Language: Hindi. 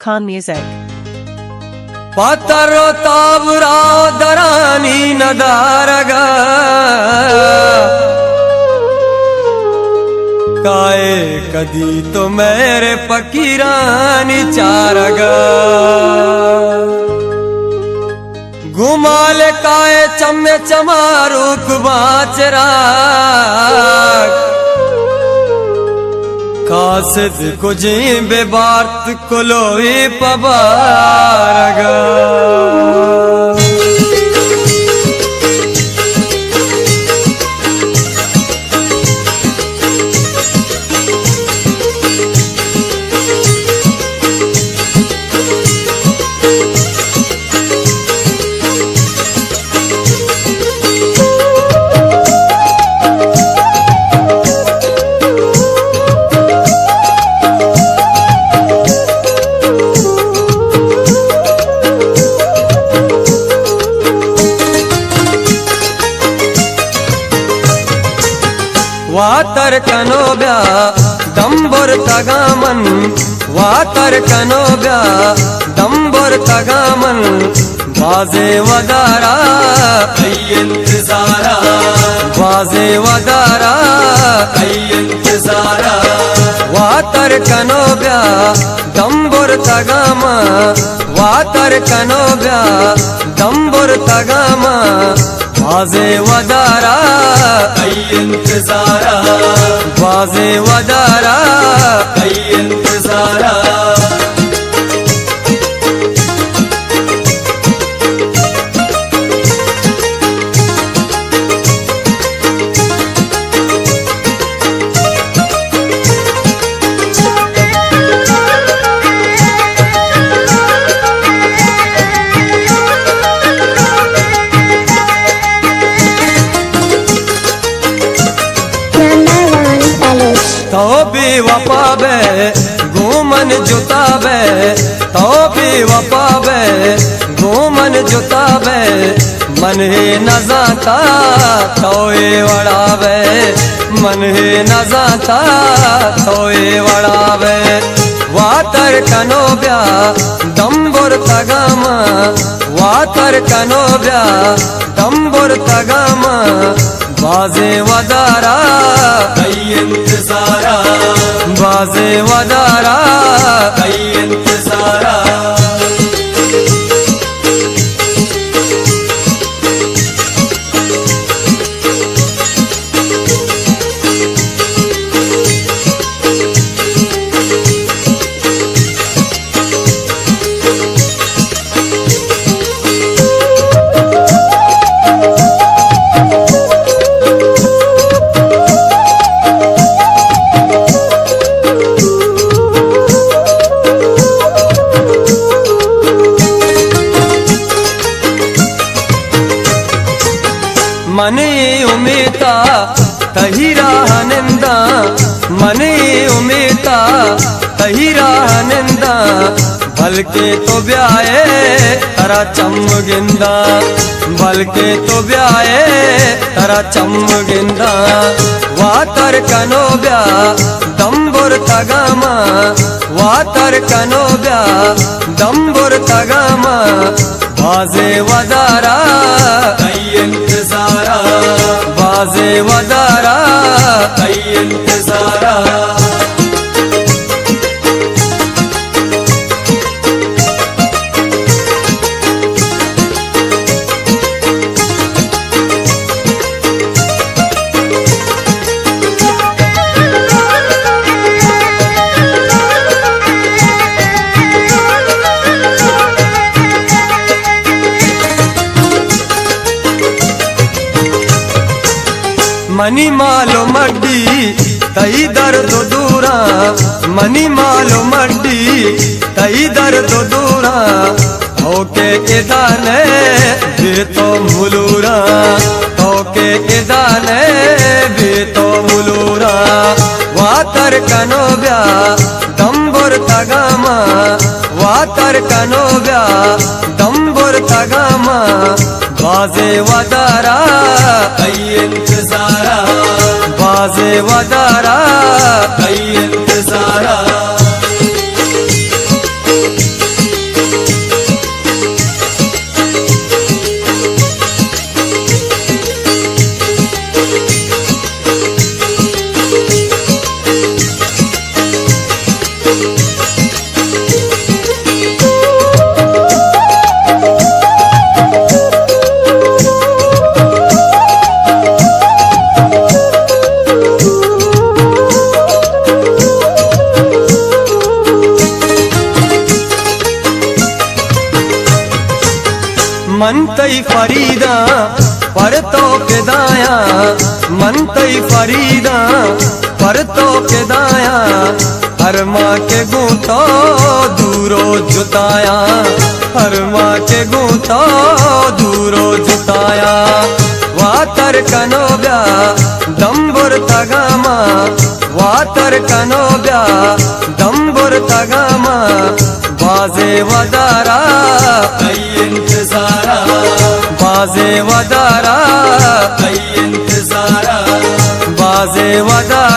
Khan Music. पातरो तावरा दरानी नदारगा काए कदी तो मेरे फकीरानी चारगा घुमाले काए चम्मे चमारुक बाचरा कासिद कुजी बेबार्त कुलोई पबारगा वातर कनोब्या दंबोर तगामन वातर कनोब्या दंबोर तगामन बाजे वदारा इंतजारा बाजे वदारा इंतजारा वातर कनोब्या दंबोर तगामा वातर कनोब्या दंबोर तगामा बाजे वदारा इंतजारा बाजे वदारा इंतजारा तो भी वफाबे घूमन जुताबे तो भी वफाबे घूमन जुताबे मन ही न जाता तोए वड़ावे मन ही न जाता तोए वड़ावे वातर कनोब्या दंबुर तगामा वातर कनोब्या दंबुर तगामा बाजे वदारा इंतजारा बाजे वदारा इंतजारा मने उमेता तहिरा निंदा मने उमेता तहिरा निंदा बल्कि तो ब्याए तरा चमगिंदा बल्कि तो ब्याए तरा चमगिंदा वातर कनोब्या दंबुर तगामा वातर कनोब्या दंबुर तगामा बाजे वदारा इंतजारा बाजे वदारा इंतजारा मनी मालो मड्डी तई दर्द दूरा मनी मालो मड्डी तई दर्द दूरा होके इदाने भी तो मुलूरा होके इदाने भी तो मुलूरा वातर कनोब्या दंबुर तगामा वातर कनोब्या दंबुर तगामा बाजे वदारा इंतजारा बाजे वदारा इंतजारा मन तई फरीदा पर तो के दाया, मन तई फरीदा पर तो के दाया, हर माँ के गूंतो दूरो जुताया, हर माँ के गूंतो दूरो जुताया। वातर कनोब्या दम्बुर तगामा, वातर कनोब्या दम्बुर तगामा, बाजे वदारा कई इंतजारा, बाजे वदारा कई इंतजारा, बाजे वदारा